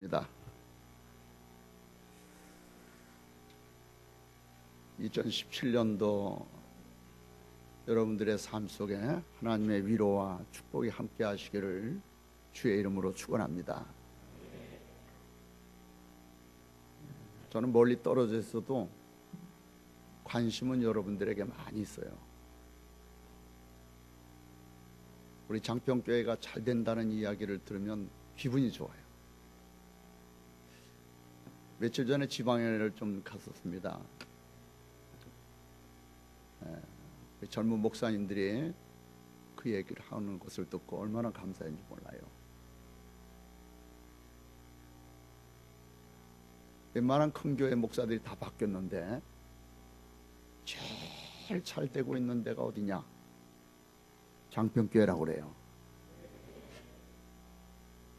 입니다. 2017년도 여러분들의 삶 속에 하나님의 위로와 축복이 함께 하시기를 주의 이름으로 축원합니다. 저는 멀리 떨어져 있어도 관심은 여러분들에게 많이 있어요. 우리 장평교회가 잘 된다는 이야기를 들으면 기분이 좋아요. 며칠 전에 지방에를 좀 갔었습니다. 젊은 목사님들이 그 얘기를 하는 것을 듣고 얼마나 감사했는지 몰라요. 웬만한 큰 교회 목사들이 다 바뀌었는데 제일 잘 되고 있는 데가 어디냐? 장평교회라고 그래요.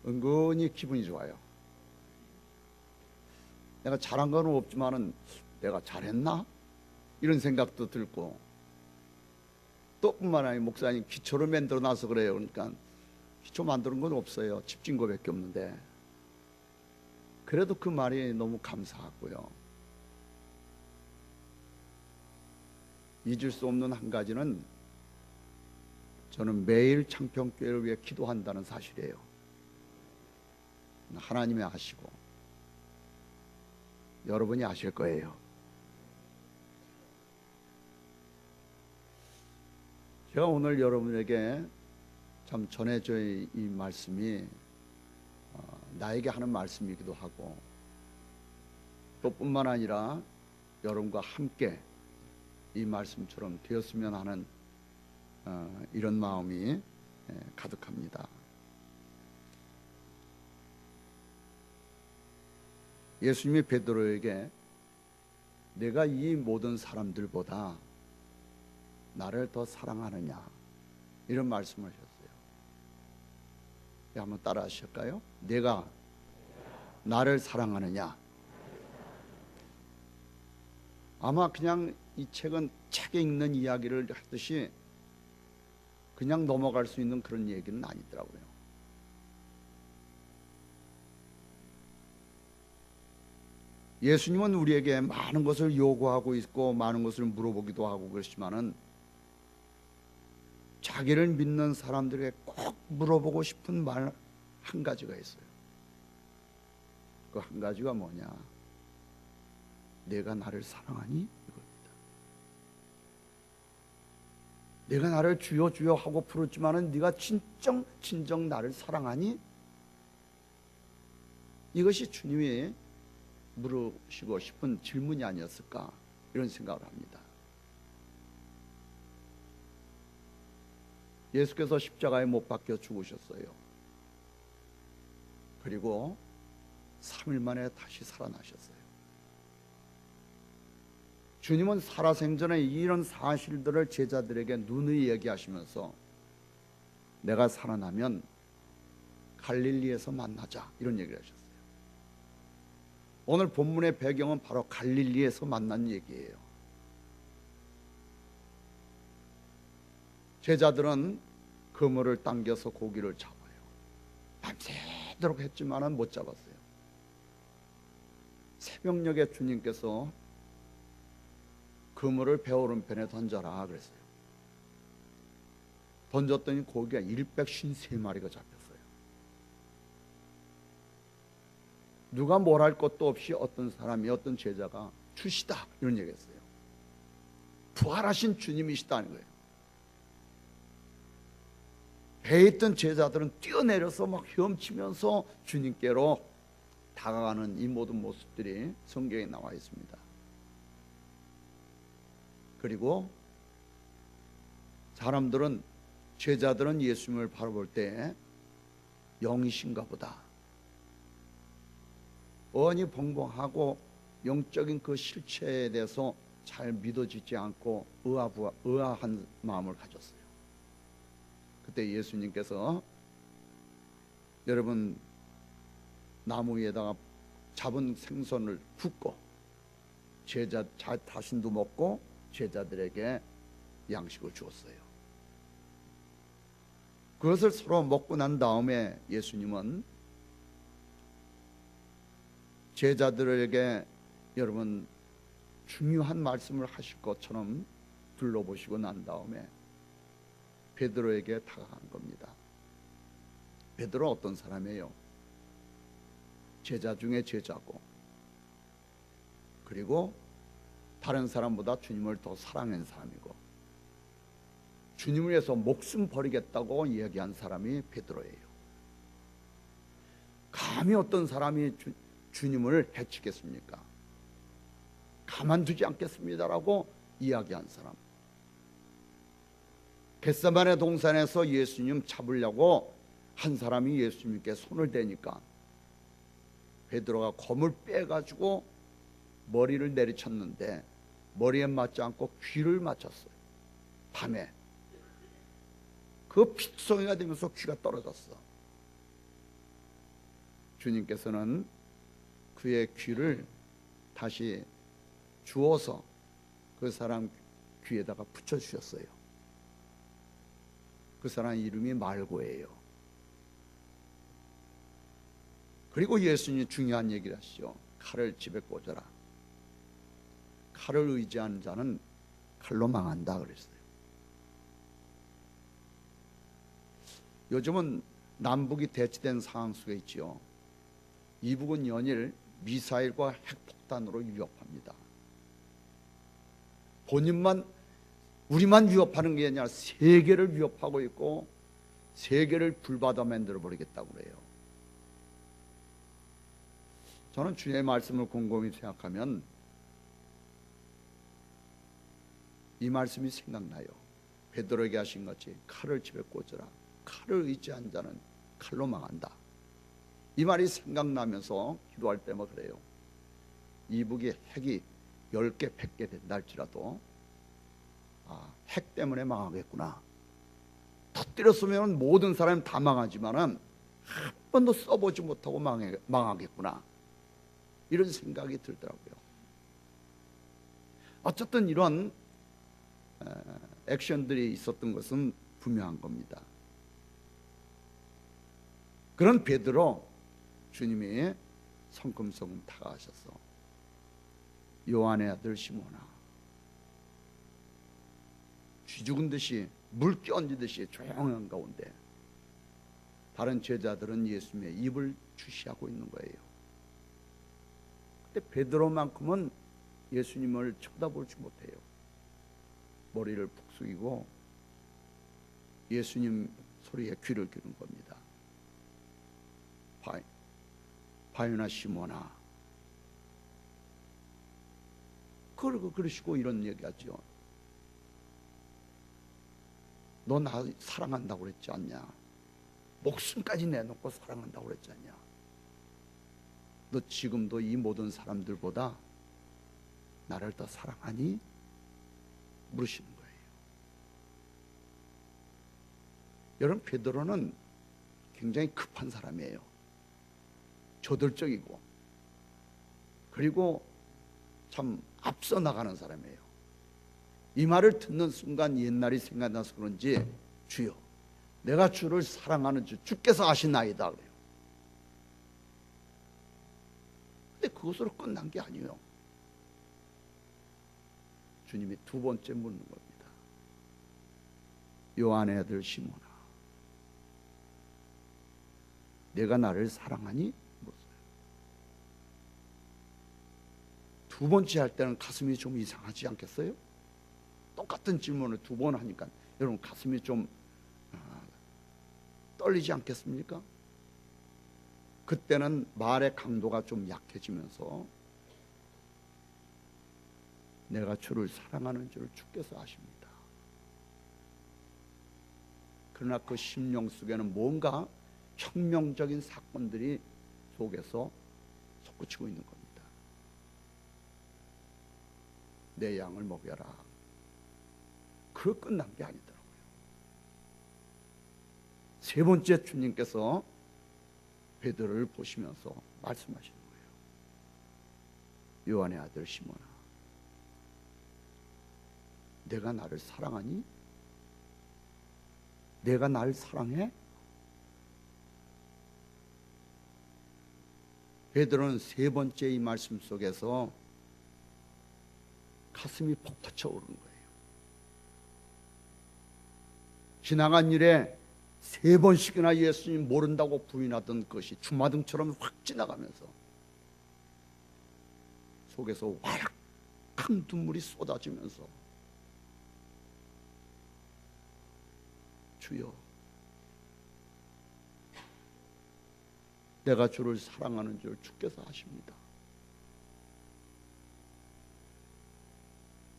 은근히 기분이 좋아요. 내가 잘한 건 없지만은 내가 잘했나? 이런 생각도 들고, 또 뿐만 아니라 목사님 기초를 만들어 놔서 그래요. 그러니까 기초 만드는 건 없어요. 집진 거밖에 없는데. 그래도 그 말이 너무 감사하고요. 잊을 수 없는 한 가지는 저는 매일 창평교회를 위해 기도한다는 사실이에요. 하나님이 아시고 여러분이 아실 거예요. 제가 오늘 여러분에게 참 전해줄 이 말씀이 나에게 하는 말씀이기도 하고, 또 뿐만 아니라 여러분과 함께 이 말씀처럼 되었으면 하는 이런 마음이 가득합니다. 예수님이 베드로에게 내가 이 모든 사람들보다 나를 더 사랑하느냐, 이런 말씀을 하셨어요. 한번 따라 하실까요? 내가 나를 사랑하느냐. 아마 그냥 이 책은 책에 읽는 이야기를 하듯이 그냥 넘어갈 수 있는 그런 얘기는 아니더라고요. 예수님은 우리에게 많은 것을 요구하고 있고 많은 것을 물어보기도 하고 그렇지만은 자기를 믿는 사람들에게 꼭 물어보고 싶은 말 한 가지가 있어요. 그 한 가지가 뭐냐? 내가 나를 사랑하니? 이겁니다. 내가 나를 주여 주여 하고 부르지만은 네가 진정 나를 사랑하니? 이것이 주님이 물으시고 싶은 질문이 아니었을까, 이런 생각을 합니다. 예수께서 십자가에 못 박혀 죽으셨어요. 그리고 3일 만에 다시 살아나셨어요. 주님은 살아생전에 이런 사실들을 제자들에게 누누이 얘기하시면서 내가 살아나면 갈릴리에서 만나자, 이런 얘기를 하셨어요. 오늘 본문의 배경은 바로 갈릴리에서 만난 얘기예요. 제자들은 그물을 당겨서 고기를 잡아요. 밤새도록 했지만은 못 잡았어요. 새벽녘에 주님께서 그물을 배 오른편에 던져라 그랬어요. 던졌더니 고기가 153마리가 잡혔어요. 누가 뭘 할 것도 없이 어떤 사람이, 어떤 제자가 주시다, 이런 얘기했어요. 부활하신 주님이시다는 거예요. 배에 있던 제자들은 뛰어내려서 막 헤엄치면서 주님께로 다가가는 이 모든 모습들이 성경에 나와 있습니다. 그리고 사람들은, 제자들은 예수님을 바라볼 때 영이신가 보다, 언이 벙벙하고 영적인 그 실체에 대해서 잘 믿어지지 않고 의아한 마음을 가졌어요. 그때 예수님께서 여러분 나무 위에다가 잡은 생선을 굽고 제자 자신도 먹고 제자들에게 양식을 주었어요. 그것을 서로 먹고 난 다음에 예수님은 제자들에게 여러분 중요한 말씀을 하실 것처럼 둘러보시고 난 다음에 베드로에게 다가간 겁니다. 베드로 어떤 사람이에요? 제자 중에 제자고, 그리고 다른 사람보다 주님을 더 사랑한 사람이고, 주님을 위해서 목숨 버리겠다고 이야기한 사람이 베드로예요. 감히 어떤 사람이 주님을 해치겠습니까? 가만두지 않겠습니다라고 이야기한 사람. 겟세마네 동산에서 예수님 잡으려고 한 사람이 예수님께 손을 대니까 베드로가 검을 빼가지고 머리를 내리쳤는데 머리에 맞지 않고 귀를 맞췄어요. 밤에 그 피투성이가 되면서 귀가 떨어졌어. 주님께서는 그의 귀를 다시 주워서 그 사람 귀에다가 붙여주셨어요. 그 사람 이름이 말고예요. 그리고 예수님이 중요한 얘기를 하시죠. 칼을 집에 꽂아라. 칼을 의지하는 자는 칼로 망한다 그랬어요. 요즘은 남북이 대치된 상황 속에 있지요. 이북은 연일 미사일과 핵폭탄으로 위협합니다. 본인만 우리만 위협하는 게 아니라 세계를 위협하고 있고 세계를 불바다 만들어 버리겠다고 그래요. 저는 주님의 말씀을 곰곰이 생각하면 이 말씀이 생각나요. 베드로에게 하신 것이 칼을 집에 꽂으라. 칼을 의지한 자는 칼로 망한다. 이 말이 생각나면서 기도할 때마다 그래요. 이북이 핵이 10개, 100개 된다 할지라도 핵 때문에 망하겠구나. 터뜨렸으면 모든 사람이 다 망하지만은 한 번도 써보지 못하고 망하겠구나. 이런 생각이 들더라고요. 어쨌든 이런 액션들이 있었던 것은 분명한 겁니다. 그런 베드로 주님이 성큼성큼 다가가셔서 요한의 아들 시몬아, 쥐 죽은 듯이 물 끼얹듯이 조용한 가운데 다른 제자들은 예수님의 입을 주시하고 있는 거예요. 근데 베드로만큼은 예수님을 쳐다보지 못해요. 머리를 푹 숙이고 예수님 소리에 귀를 기울인 겁니다. 바요나 시몬아. 그러시고 이런 얘기하죠. 너 나 사랑한다고 그랬지 않냐? 목숨까지 내놓고 사랑한다고 그랬지 않냐? 너 지금도 이 모든 사람들보다 나를 더 사랑하니? 물으시는 거예요. 여러분, 베드로는 굉장히 급한 사람이에요. 저돌적이고, 그리고 참 앞서 나가는 사람이에요. 이 말을 듣는 순간 옛날이 생각나서 그런지 주여, 내가 주를 사랑하는 주 주께서 아시나이다 그래요. 근데 그것으로 끝난 게 아니에요. 주님이 두 번째 묻는 겁니다. 요한의 아들 시몬아, 내가 나를 사랑하니? 물었어요. 두 번째 할 때는 가슴이 좀 이상하지 않겠어요? 똑같은 질문을 두 번 하니까 여러분 가슴이 좀 떨리지 않겠습니까? 그때는 말의 강도가 좀 약해지면서 내가 주를 사랑하는 줄 주께서 아십니다. 그러나 그 심령 속에는 뭔가 혁명적인 사건들이 속에서 솟구치고 있는 겁니다. 내 양을 먹여라. 그 끝난 게 아니더라고요. 세 번째 주님께서 베드로를 보시면서 말씀하시는 거예요. 요한의 아들 시몬아, 내가 나를 사랑하니? 내가 나를 사랑해? 베드로는 세 번째 이 말씀 속에서 가슴이 폭받쳐 오르는 거예요. 지나간 일에 세 번씩이나 예수님 모른다고 부인하던 것이 주마등처럼 확 지나가면서 속에서 와락한 눈물이 쏟아지면서 주여, 내가 주를 사랑하는 줄 주께서 아십니다.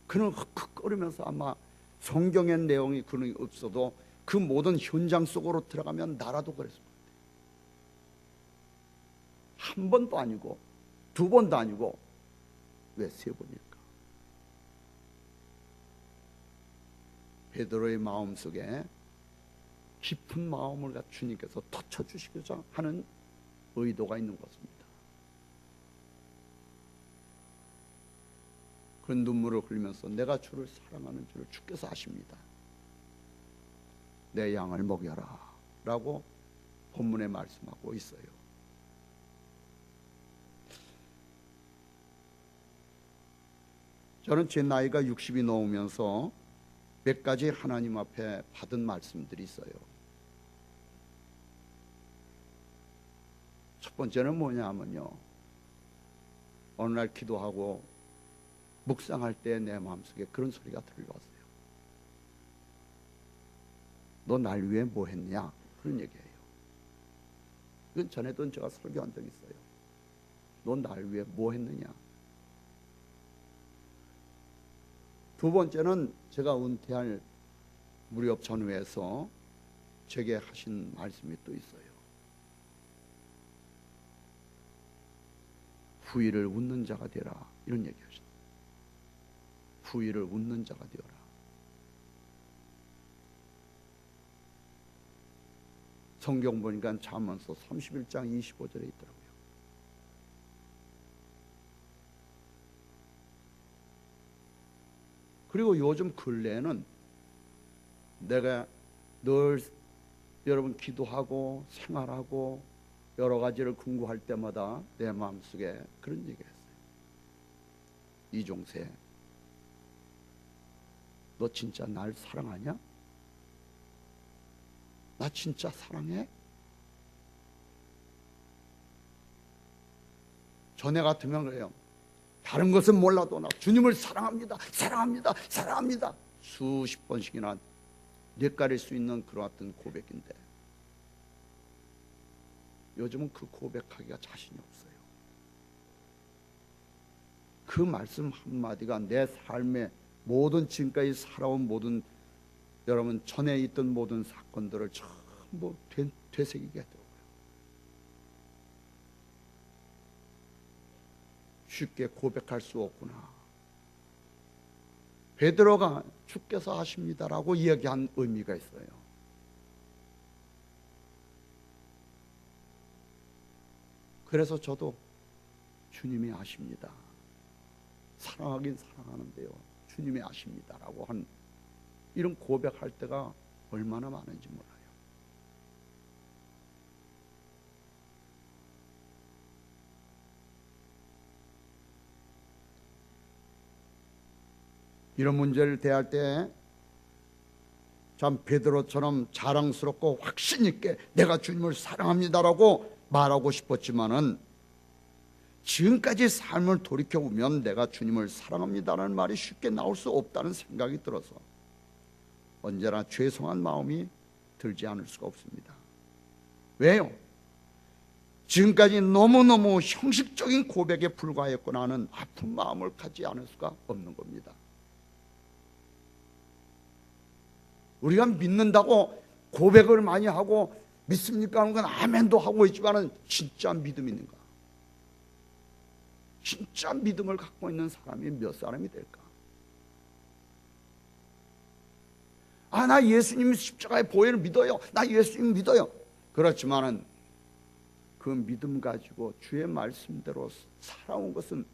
그는 흑흑거리면서 아마 성경의 내용이 그는 없어도 그 모든 현장 속으로 들어가면 나라도 그랬을 것 같아요. 한 번도 아니고 두 번도 아니고 왜 세 번일까? 베드로의 마음속에 깊은 마음을 주님께서 터쳐주시고자 하는 의도가 있는 것입니다. 그런 눈물을 흘리면서 내가 주를 사랑하는 줄을 주께서 아십니다. 내 양을 먹여라 라고 본문에 말씀하고 있어요. 저는 제 나이가 60이 넘으면서 몇 가지 하나님 앞에 받은 말씀들이 있어요. 첫 번째는 뭐냐 하면요, 어느 날 기도하고 묵상할 때 내 마음속에 그런 소리가 들려왔어요. 너 날 위해 뭐 했냐? 그런 얘기예요. 이건 전에도 제가 설교한 적이 있어요. 너 날 위해 뭐 했느냐? 두 번째는 제가 은퇴할 무렵 전후에서 제게 하신 말씀이 또 있어요. 후일을 웃는 자가 되라, 이런 얘기 하셨어요. 후일을 웃는 자가 되어라. 성경 보니까 잠언서 31장 25절에 있더라고요. 그리고 요즘 근래에는 내가 늘 여러분 기도하고 생활하고 여러 가지를 궁구할 때마다 내 마음속에 그런 얘기가 있어요. 이종세, 너 진짜 날 사랑하냐? 나 진짜 사랑해? 전에 같으면 그래요. 다른 것은 몰라도 나 주님을 사랑합니다, 사랑합니다, 사랑합니다 수십 번씩이나 뇌가릴 수 있는 그런 어떤 고백인데 요즘은 그 고백하기가 자신이 없어요. 그 말씀 한마디가 내 삶의 모든 지금까지 살아온 모든 여러분 전에 있던 모든 사건들을 전부 되새기게 하더라고요. 쉽게 고백할 수 없구나. 베드로가 주께서 아십니다라고 이야기한 의미가 있어요. 그래서 저도 주님이 아십니다. 사랑하긴 사랑하는데요, 주님이 아십니다라고 한 이런 고백할 때가 얼마나 많은지 몰라요. 이런 문제를 대할 때 참 베드로처럼 자랑스럽고 확신 있게 내가 주님을 사랑합니다라고 말하고 싶었지만은 지금까지 삶을 돌이켜보면 내가 주님을 사랑합니다라는 말이 쉽게 나올 수 없다는 생각이 들어서 언제나 죄송한 마음이 들지 않을 수가 없습니다. 왜요? 지금까지 너무너무 형식적인 고백에 불과했거나 하는 아픈 마음을 갖지 않을 수가 없는 겁니다. 우리가 믿는다고 고백을 많이 하고 믿습니까 하는 건 아멘도 하고 있지만은 진짜 믿음 있는가? 진짜 믿음을 갖고 있는 사람이 몇 사람이 될까? 아, 나 예수님 십자가의 보혈을 믿어요. 나 예수님 믿어요. 그렇지만은 그 믿음 가지고 주의 말씀대로 살아온 것은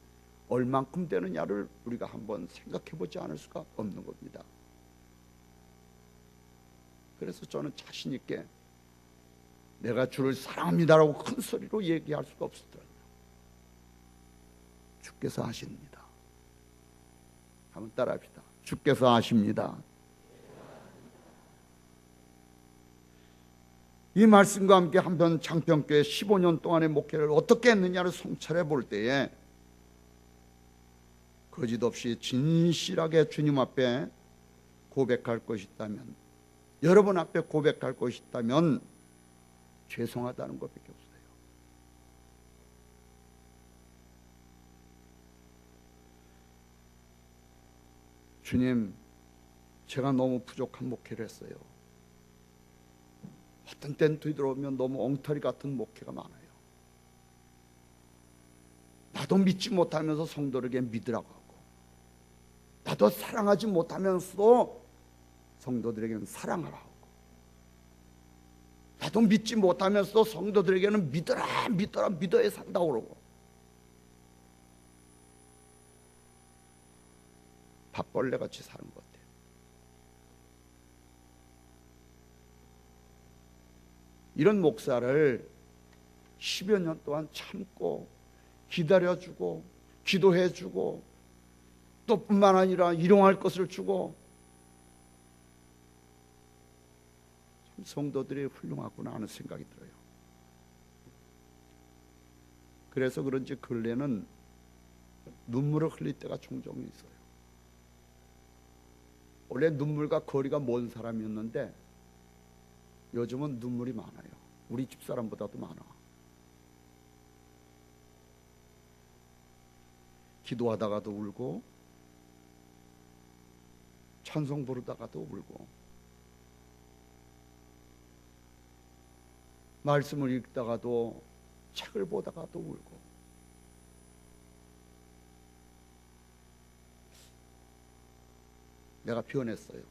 얼만큼 되느냐를 우리가 한번 생각해 보지 않을 수가 없는 겁니다. 그래서 저는 자신 있게 내가 주를 사랑합니다라고 큰 소리로 얘기할 수가 없었더라고요. 주께서 하십니다. 한번 따라합시다. 주께서 하십니다. 이 말씀과 함께 한편 장평교회 15년 동안의 목회를 어떻게 했느냐를 성찰해 볼 때에 거짓 없이 진실하게 주님 앞에 고백할 것이 있다면, 여러분 앞에 고백할 것이 있다면 죄송하다는 것밖에 없어요. 주님, 제가 너무 부족한 목회를 했어요. 어떤 때는 뒤돌아오면 너무 엉터리 같은 목회가 많아요. 나도 믿지 못하면서 성도에게 믿으라고 하고, 나도 사랑하지 못하면서도 성도들에게는 사랑하라고 하고, 나도 믿지 못하면서도 성도들에게는 믿어라 믿어라 믿어야 산다고 그러고, 밥벌레같이 사는 것 같아요. 이런 목사를 10여 년 동안 참고 기다려주고 기도해주고 또 뿐만 아니라 일용할 것을 주고, 참 성도들이 훌륭하구나 하는 생각이 들어요. 그래서 그런지 근래는 눈물을 흘릴 때가 종종 있어요. 원래 눈물과 거리가 먼 사람이었는데 요즘은 눈물이 많아요. 우리 집사람보다도 많아. 기도하다가도 울고, 찬송 부르다가도 울고, 말씀을 읽다가도, 책을 보다가도 울고. 내가 변했어요.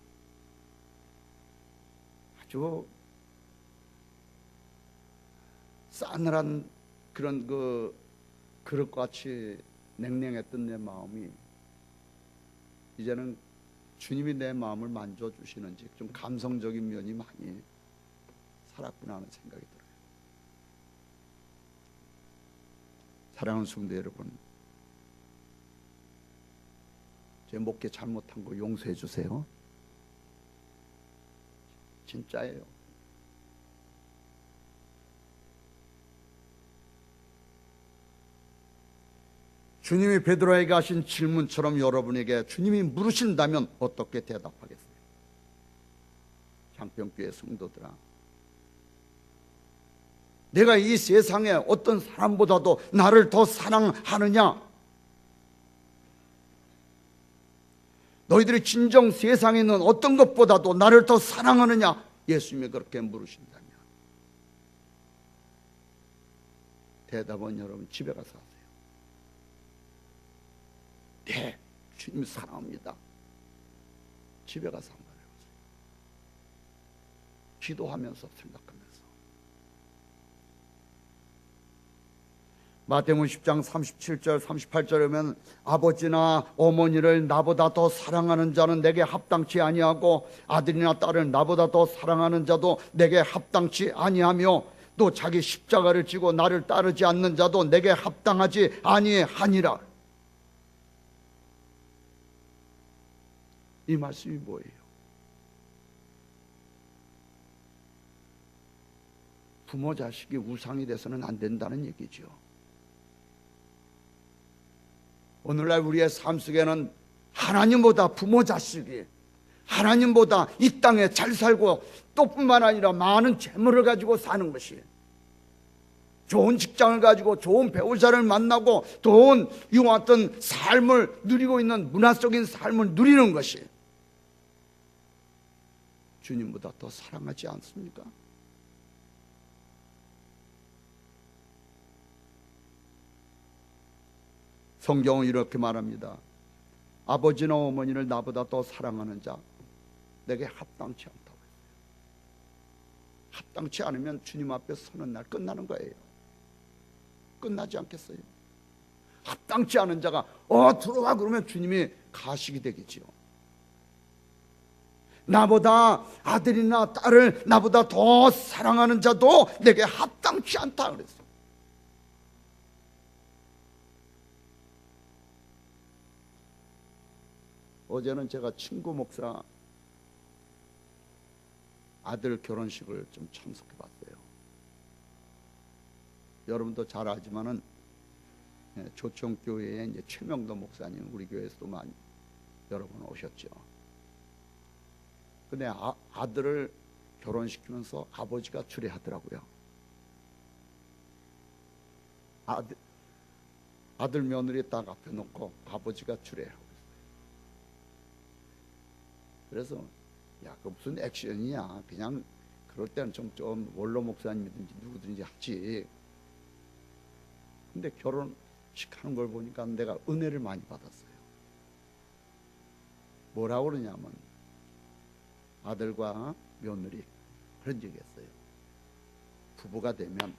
아주 싸늘한 그런 그릇같이 냉랭했던 내 마음이 이제는 주님이 내 마음을 만져주시는지 좀 감성적인 면이 많이 살았구나 하는 생각이 들어요. 사랑하는 성도 여러분, 제 목회 잘못한 거 용서해 주세요. 진짜예요. 주님이 베드로에게 하신 질문처럼 여러분에게 주님이 물으신다면 어떻게 대답하겠어요? 장평교회 성도들아, 내가 이 세상에 어떤 사람보다도 나를 더 사랑하느냐? 너희들이 진정 세상에 있는 어떤 것보다도 나를 더 사랑하느냐? 예수님이 그렇게 물으신다면 대답은 여러분 집에 가서 하세요. 네, 주님 사랑합니다. 집에 가서 한번 해보세요. 기도하면서 생각하면서. 마태복음 10장 37절 38절에 보면 아버지나 어머니를 나보다 더 사랑하는 자는 내게 합당치 아니하고 아들이나 딸을 나보다 더 사랑하는 자도 내게 합당치 아니하며 또 자기 십자가를 지고 나를 따르지 않는 자도 내게 합당하지 아니하니라. 이 말씀이 뭐예요? 부모 자식이 우상이 돼서는 안 된다는 얘기죠. 오늘날 우리의 삶 속에는 하나님보다 부모 자식이, 하나님보다 이 땅에 잘 살고 또 뿐만 아니라 많은 재물을 가지고 사는 것이, 좋은 직장을 가지고 좋은 배우자를 만나고 좋은 이와 같은 삶을 누리고 있는 문화적인 삶을 누리는 것이 주님보다 더 사랑하지 않습니까? 성경은 이렇게 말합니다. 아버지나 어머니를 나보다 더 사랑하는 자 내게 합당치 않다고 했어요. 합당치 않으면 주님 앞에 서는 날 끝나는 거예요. 끝나지 않겠어요? 합당치 않은 자가 들어와 그러면 주님이 가식이 되겠지요. 나보다 아들이나 딸을 나보다 더 사랑하는 자도 내게 합당치 않다 그랬어요. 어제는 제가 친구 목사 아들 결혼식을 좀 참석해 봤어요. 여러분도 잘 알지만은 조청교회에 이제 최명도 목사님 우리 교회에서도 많이 여러 번 오셨죠. 근데 아들을 결혼시키면서 아버지가 주례하더라고요. 아들 며느리 딱 앞에 놓고 아버지가 주례하고 있어요. 그래서 야, 그 무슨 액션이냐, 그냥 그럴 때는 좀 원로 목사님이든지 누구든지 하지. 근데 결혼식 하는 걸 보니까 내가 은혜를 많이 받았어요. 뭐라고 그러냐면 아들과 며느리 그런 얘기 했어요. 부부가 되면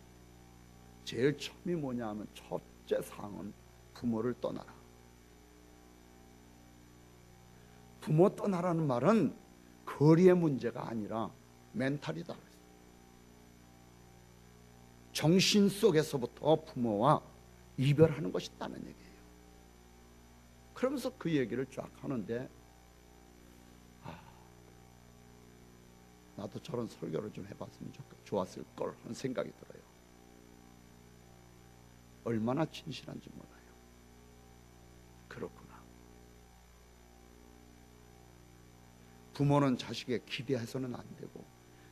제일 처음이 뭐냐 하면 첫째 사항은 부모를 떠나라. 부모 떠나라는 말은 거리의 문제가 아니라 멘탈이다. 정신 속에서부터 부모와 이별하는 것이 있다는 얘기예요. 그러면서 그 얘기를 쫙 하는데 나도 저런 설교를 좀 해봤으면 좋았을 걸 하는 생각이 들어요. 얼마나 진실한지 몰라요. 그렇구나. 부모는 자식에 기대해서는 안 되고,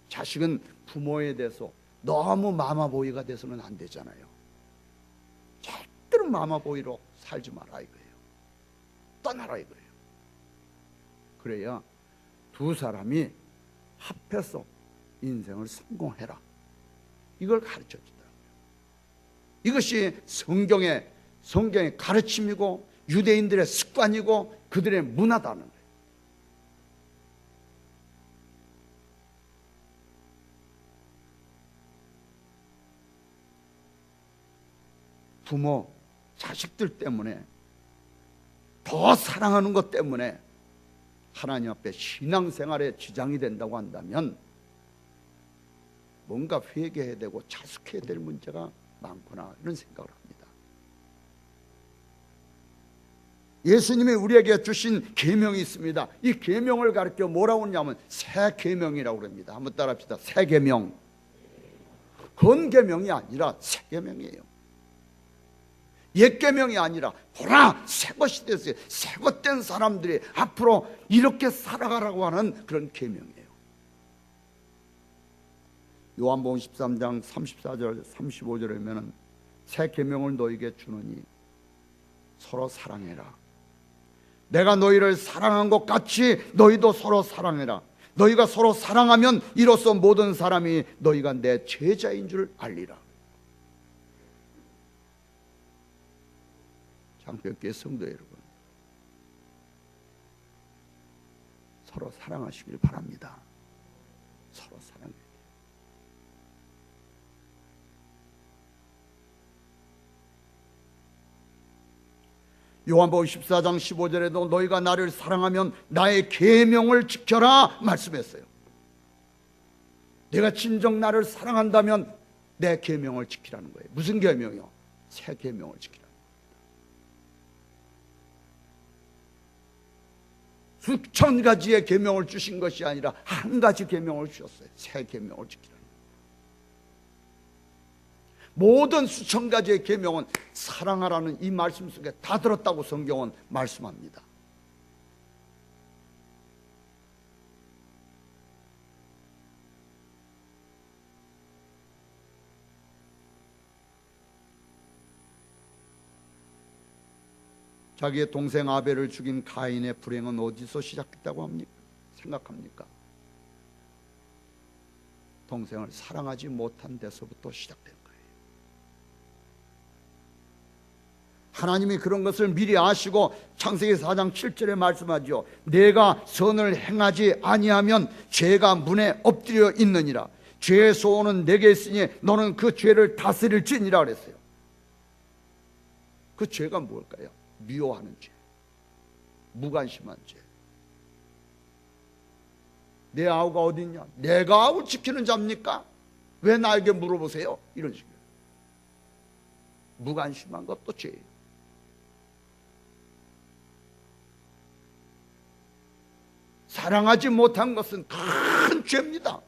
자식은 부모에 대해서 너무 마마보이가 돼서는 안 되잖아요. 절대로 마마보이로 살지 마라 이거예요. 떠나라 이거예요. 그래야 두 사람이 합해서 인생을 성공해라. 이걸 가르쳐 주더라고요. 이것이 성경의 가르침이고 유대인들의 습관이고 그들의 문화다는 거예요. 부모, 자식들 때문에 더 사랑하는 것 때문에 하나님 앞에 신앙생활에 지장이 된다고 한다면 뭔가 회개해야 되고 자숙해야 될 문제가 많구나 이런 생각을 합니다. 예수님이 우리에게 주신 계명이 있습니다. 이 계명을 가르쳐 뭐라고 하냐면 새 계명이라고 합니다. 한번 따라합시다. 새 계명. 건 계명이 아니라 새 계명이에요. 옛 계명이 아니라 보라 새 것이 됐어요. 새 것 된 사람들이 앞으로 이렇게 살아가라고 하는 그런 계명이에요. 요한복음 13장 34절 35절에 보면 새 계명을 너희에게 주노니 서로 사랑해라. 내가 너희를 사랑한 것 같이 너희도 서로 사랑해라. 너희가 서로 사랑하면 이로써 모든 사람이 너희가 내 제자인 줄 알리라. 장평교회 성도 여러분, 서로 사랑하시길 바랍니다. 서로 사랑해야 돼요. 요한복음 14장 15절에도 너희가 나를 사랑하면 나의 계명을 지켜라 말씀했어요. 내가 진정 나를 사랑한다면 내 계명을 지키라는 거예요. 무슨 계명이요? 새 계명을 지키라. 수천 가지의 계명을 주신 것이 아니라 한 가지 계명을 주셨어요. 새 계명을 지키라는 거예요. 모든 수천 가지의 계명은 사랑하라는 이 말씀 속에 다 들었다고 성경은 말씀합니다. 자기의 동생 아벨을 죽인 가인의 불행은 어디서 시작했다고 생각합니까? 동생을 사랑하지 못한 데서부터 시작된 거예요. 하나님이 그런 것을 미리 아시고 창세기 4장 7절에 말씀하죠. 내가 선을 행하지 아니하면 죄가 문에 엎드려 있느니라. 죄의 소원은 내게 있으니 너는 그 죄를 다스릴지니라 그랬어요. 그 죄가 뭘까요? 미워하는 죄, 무관심한 죄. 내 아우가 어디 있냐? 내가 아우 지키는 자입니까? 왜 나에게 물어보세요? 이런 식이에요. 무관심한 것도 죄예요. 사랑하지 못한 것은 큰 죄입니다.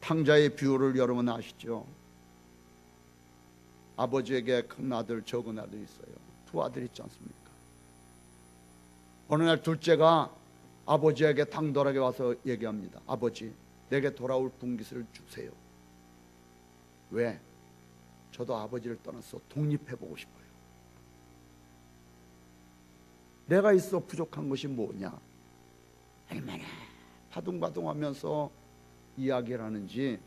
탕자의 비유를 여러분 아시죠? 아버지에게 큰 아들, 적은 아들이 있어요. 두 아들이 있지 않습니까? 어느 날 둘째가 아버지에게 당돌하게 와서 얘기합니다. 아버지, 내게 돌아올 분깃을 주세요. 왜? 저도 아버지를 떠나서 독립해보고 싶어요. 내가 있어 부족한 것이 뭐냐? 얼마나 바둥바둥하면서 이야기를 하는지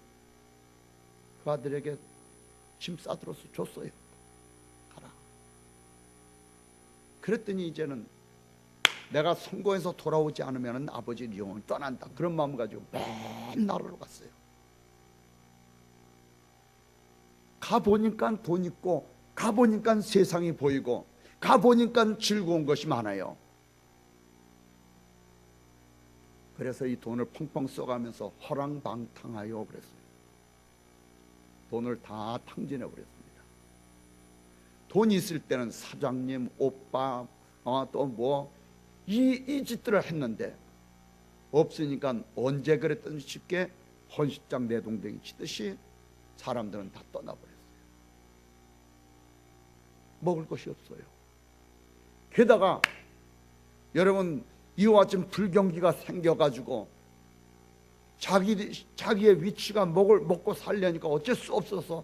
그 아들에게 짐 싸들어서 줬어요. 가라. 그랬더니 이제는 내가 성공해서 돌아오지 않으면 아버지는 영원히 떠난다, 그런 마음 가지고 맨 나라로 갔어요. 가보니까 돈 있고, 가보니까 세상이 보이고, 가보니까 즐거운 것이 많아요. 그래서 이 돈을 펑펑 써가면서 허랑방탕하여 그랬어요. 돈을 다 탕진해 버렸습니다. 돈 있을 때는 사장님, 오빠, 또 이 짓들을 했는데, 없으니까 언제 그랬던 쉽게 헌시장 내동댕이 치듯이 사람들은 다 떠나버렸어요. 먹을 것이 없어요. 게다가 여러분, 이와 같은 불경기가 생겨가지고 자기의 위치가 먹고 살려니까 어쩔 수 없어서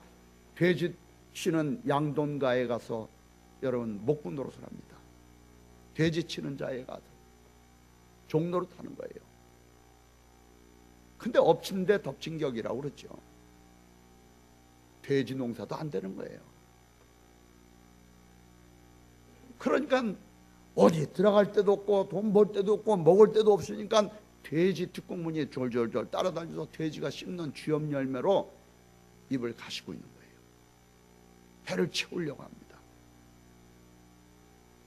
돼지 치는 양돈가에 가서 여러분 목구 노릇을 합니다. 돼지 치는 자에 가서 종노릇 하는 거예요. 근데 엎친 데 덮친 격이라고 그러죠. 돼지 농사도 안 되는 거예요. 그러니까 어디 들어갈 데도 없고 돈 벌 데도 없고 먹을 데도 없으니까 돼지 뒷공문이 졸졸졸 따라다니면서 돼지가 씹는 쥐염 열매로 입을 가시고 있는 거예요. 배를 채우려고 합니다.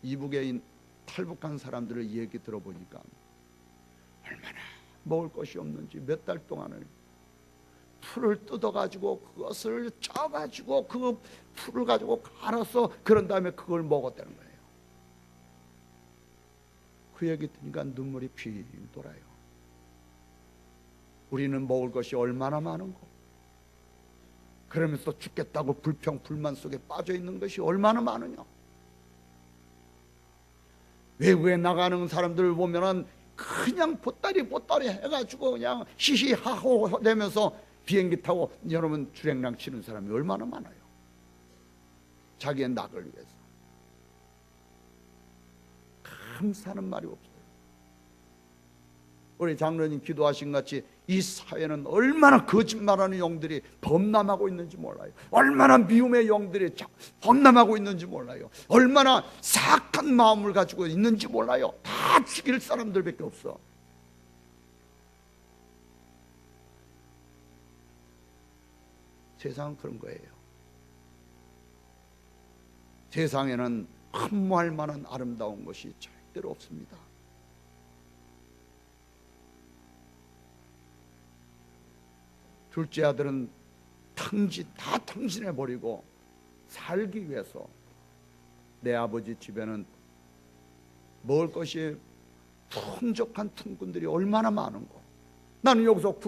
이북에 탈북한 사람들의 얘기 들어보니까 얼마나 먹을 것이 없는지 몇 달 동안을 풀을 뜯어가지고 그것을 쪄가지고 그 풀을 가지고 갈아서 그런 다음에 그걸 먹었다는 거예요. 그 얘기 들으니까 눈물이 핑 돌아요. 우리는 먹을 것이 얼마나 많은고, 그러면서 죽겠다고 불평 불만 속에 빠져 있는 것이 얼마나 많으냐. 외국에 나가는 사람들을 보면은 그냥 보따리 해가지고 그냥 히히하호 되면서 비행기 타고 여러분 주행랑 치는 사람이 얼마나 많아요. 자기의 낙을 위해서. 감사하는 말이 없어요. 우리 장로님 기도하신 같이 이 사회는 얼마나 거짓말하는 영들이 범람하고 있는지 몰라요. 얼마나 미움의 영들이 범람하고 있는지 몰라요. 얼마나 사악한 마음을 가지고 있는지 몰라요. 다 죽일 사람들밖에 없어. 세상은 그런 거예요. 세상에는 흠모할 만한 아름다운 것이 절대로 없습니다. 둘째 아들은 다 탕진해버리고 살기 위해서 내 아버지 집에는 먹을 것이 풍족한 퉁꾼들이 얼마나 많은고, 나는 여기서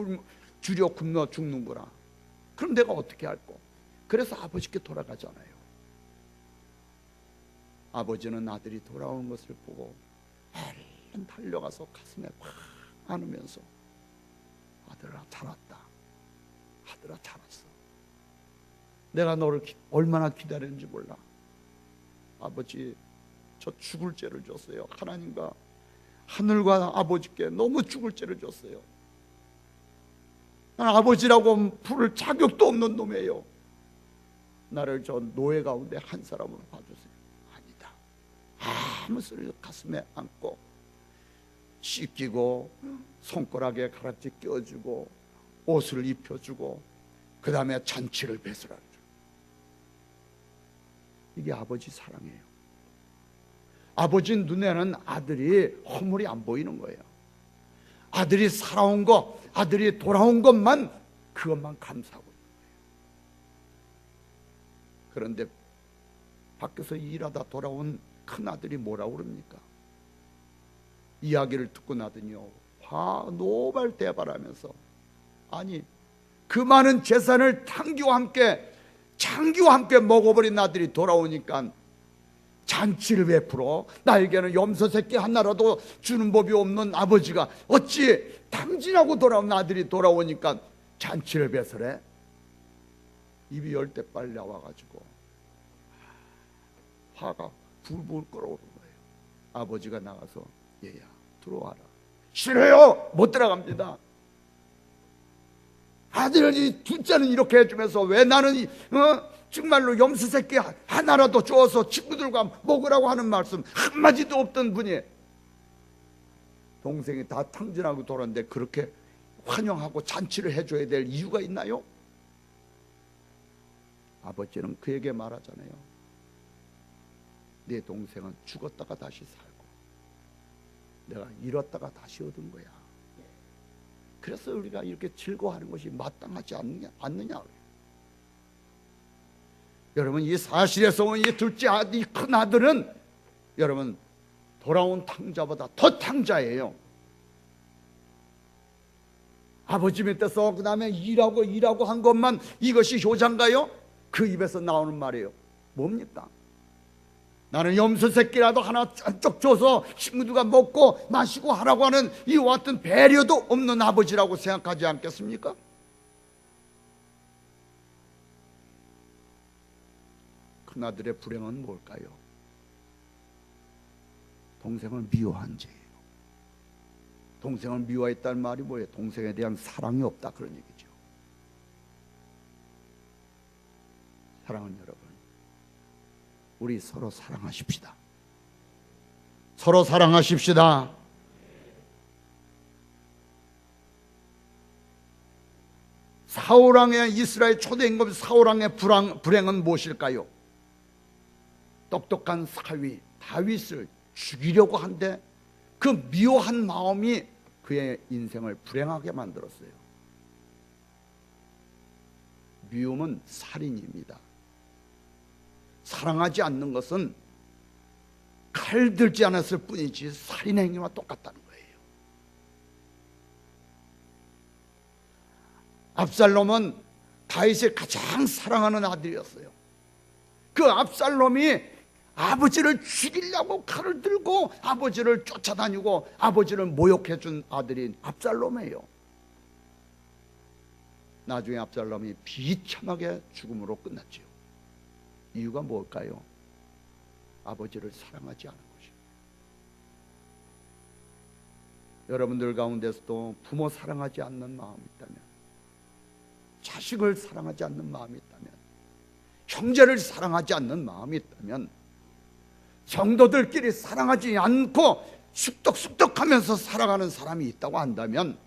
주려 굶어 죽는구나. 그럼 내가 어떻게 할꼬? 그래서 아버지께 돌아가잖아요. 아버지는 아들이 돌아오는 것을 보고 얼른 달려가서 가슴에 팍 안으면서 아들아 잘 왔다. 아들아 잘 왔어. 내가 너를 얼마나 기다렸는지 몰라. 아버지 저 죽을 죄를 줬어요. 하나님과 하늘과 아버지께 너무 죽을 죄를 줬어요. 난 아버지라고 부를 자격도 없는 놈이에요. 나를 저 노예 가운데 한 사람으로 봐주세요. 아니다. 아무 소리 가슴에 안고 씻기고 손가락에 가락지 껴주고 옷을 입혀주고 그 다음에 잔치를 배설하죠. 이게 아버지 사랑이에요. 아버지 눈에는 아들이 허물이 안 보이는 거예요. 아들이 살아온 것, 아들이 돌아온 것만, 그것만 감사하고 있는 거예요. 그런데 밖에서 일하다 돌아온 큰아들이 뭐라고 그럽니까? 이야기를 듣고 나더니요, 노발대발하면서, 아니 그 많은 재산을 장기와 함께 먹어버린 아들이 돌아오니까 잔치를 베풀어 나에게는 염소 새끼 하나라도 주는 법이 없는 아버지가 어찌 탕진하고 돌아온 아들이 돌아오니까 잔치를 베풀해? 입이 열 대 빨리 나와가지고 화가 불불 끓어오르는 거예요. 아버지가 나가서 얘야 들어와라. 싫어요. 못 들어갑니다. 아들이 둘째는 이렇게 해주면서 왜 나는 정말로 염소 새끼 하나라도 주어서 친구들과 먹으라고 하는 말씀 한마디도 없던 분이 동생이 다 탕진하고 돌았는데 그렇게 환영하고 잔치를 해줘야 될 이유가 있나요? 아버지는 그에게 말하잖아요. 내 동생은 죽었다가 다시 살고 내가 잃었다가 다시 얻은 거야. 그래서 우리가 이렇게 즐거워하는 것이 마땅하지 않느냐. 여러분, 이 사실에서 온 이 둘째 아들, 이 큰 아들은 여러분 돌아온 탕자보다 더 탕자예요. 아버지 밑에서 그 다음에 일하고 한 것만 이것이 효자인가요? 그 입에서 나오는 말이에요. 뭡니까? 나는 염소 새끼라도 하나 쩍 줘서 친구들과 먹고 마시고 하라고 하는 이와 같은 배려도 없는 아버지라고 생각하지 않겠습니까? 큰아들의 불행은 뭘까요? 동생을 미워한 죄예요. 동생을 미워했다는 말이 뭐예요? 동생에 대한 사랑이 없다, 그런 얘기죠. 사랑하는 여러분, 우리 서로 사랑하십시다. 서로 사랑하십시다. 사울왕의, 이스라엘 초대 임금 사울왕의 불행은 무엇일까요? 똑똑한 사위 다윗을 죽이려고 한데 그 미워한 마음이 그의 인생을 불행하게 만들었어요. 미움은 살인입니다. 사랑하지 않는 것은 칼 들지 않았을 뿐이지 살인 행위와 똑같다는 거예요. 압살롬은 다윗이 가장 사랑하는 아들이었어요. 그 압살롬이 아버지를 죽이려고 칼을 들고 아버지를 쫓아다니고 아버지를 모욕해 준 아들인 압살롬이에요. 나중에 압살롬이 비참하게 죽음으로 끝났지요. 이유가 뭘까요? 아버지를 사랑하지 않은 것입니다. 여러분들 가운데서도 부모 사랑하지 않는 마음이 있다면, 자식을 사랑하지 않는 마음이 있다면, 형제를 사랑하지 않는 마음이 있다면, 성도들끼리 사랑하지 않고 쑥덕쑥덕하면서 살아가는 사람이 있다고 한다면,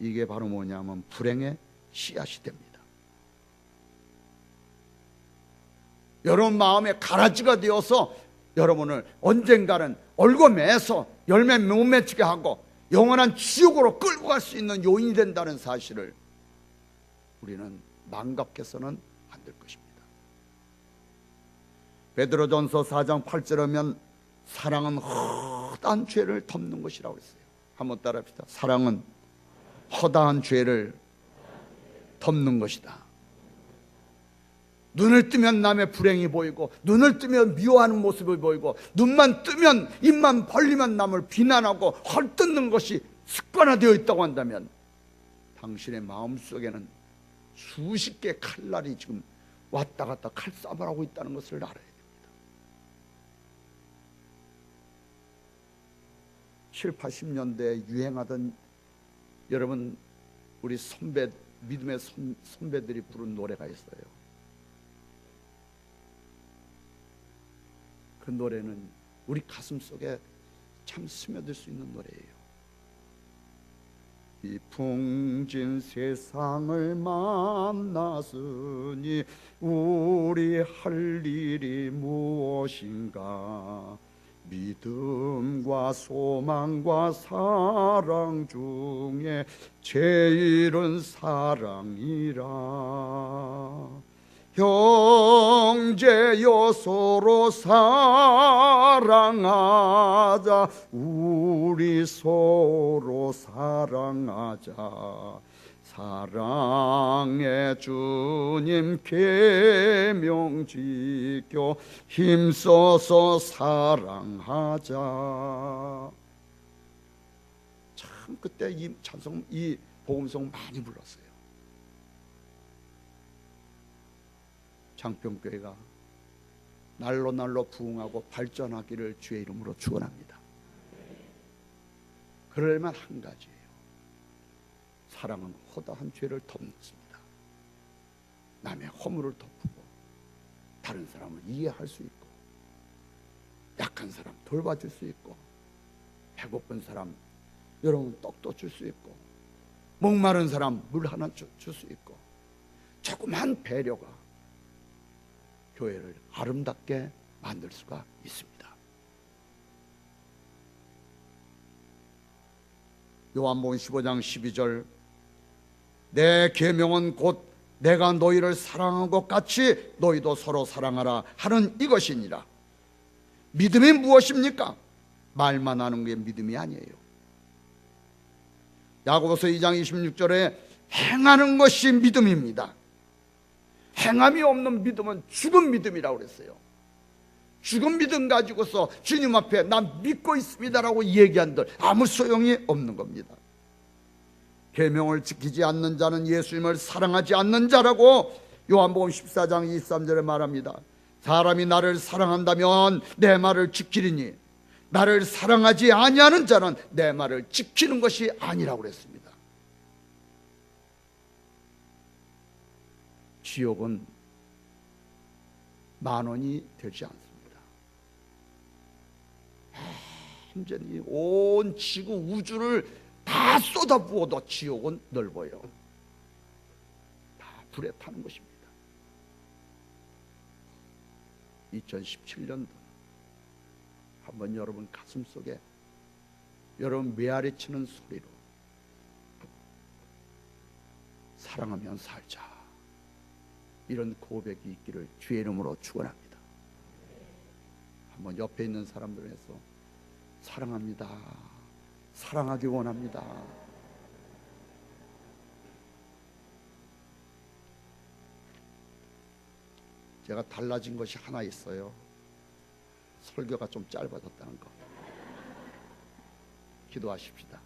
이게 바로 뭐냐면 불행의 씨앗이 됩니다. 여러분 마음에 가라지가 되어서 여러분을 언젠가는 얼고매서 열매 못 맺히게 하고 영원한 지옥으로 끌고 갈 수 있는 요인이 된다는 사실을 우리는 망각해서는 안 될 것입니다. 베드로전서 4장 8절에 보면 사랑은 허다한 죄를 덮는 것이라고 했어요. 한번 따라합시다. 사랑은 허다한 죄를 덮는 것이다. 눈을 뜨면 남의 불행이 보이고, 눈을 뜨면 미워하는 모습을 보이고, 눈만 뜨면 입만 벌리면 남을 비난하고 헐뜯는 것이 습관화되어 있다고 한다면 당신의 마음속에는 수십 개의 칼날이 지금 왔다 갔다 칼싸움을 하고 있다는 것을 알아야 됩니다. 7, 80년대에 유행하던 여러분 우리 믿음의 선배들이 부른 노래가 있어요. 그 노래는 우리 가슴 속에 참 스며들 수 있는 노래예요. 이 풍진 세상을 만났으니 우리 할 일이 무엇인가? 믿음과 소망과 사랑 중에 제일은 사랑이라. 형제여 서로 사랑하자. 우리 서로 사랑하자. 사랑의 주님 계명 지켜 힘써서 사랑하자. 참 그때 이 찬송, 이 복음송 많이 불렀어요. 장평교회가 날로 날로 부흥하고 발전하기를 주의 이름으로 축원합니다. 그러려면 한 가지예요. 사랑은 허다한 죄를 덮습니다. 남의 허물을 덮고 다른 사람을 이해할 수 있고, 약한 사람 돌봐줄 수 있고, 배고픈 사람 여러분 떡도 줄 수 있고, 목마른 사람 물 하나 줄 수 있고, 조그만 배려가 교회를 아름답게 만들 수가 있습니다. 요한복음 15장 12절, 내 계명은 곧 내가 너희를 사랑한 것 같이 너희도 서로 사랑하라 하는 이것이니라. 믿음이 무엇입니까? 말만 하는 게 믿음이 아니에요. 야고보서 2장 26절에 행하는 것이 믿음입니다. 행함이 없는 믿음은 죽은 믿음이라고 그랬어요. 죽은 믿음 가지고서 주님 앞에 난 믿고 있습니다라고 얘기한들 아무 소용이 없는 겁니다. 계명을 지키지 않는 자는 예수님을 사랑하지 않는 자라고 요한복음 14장 23절에 말합니다. 사람이 나를 사랑한다면 내 말을 지키리니 나를 사랑하지 아니하는 자는 내 말을 지키는 것이 아니라고 그랬습니다. 지옥은 10,000원이 되지 않습니다. 완전히 온 지구 우주를 다 쏟아부어도 지옥은 넓어요. 다 불에 타는 것입니다. 2017년도 한번 여러분 가슴 속에 여러분 메아리 치는 소리로 사랑하면 살자, 이런 고백이 있기를 주의 이름으로 축원합니다. 한번 옆에 있는 사람들에서 사랑합니다, 사랑하기 원합니다. 제가 달라진 것이 하나 있어요. 설교가 좀 짧아졌다는 거. 기도하십시다.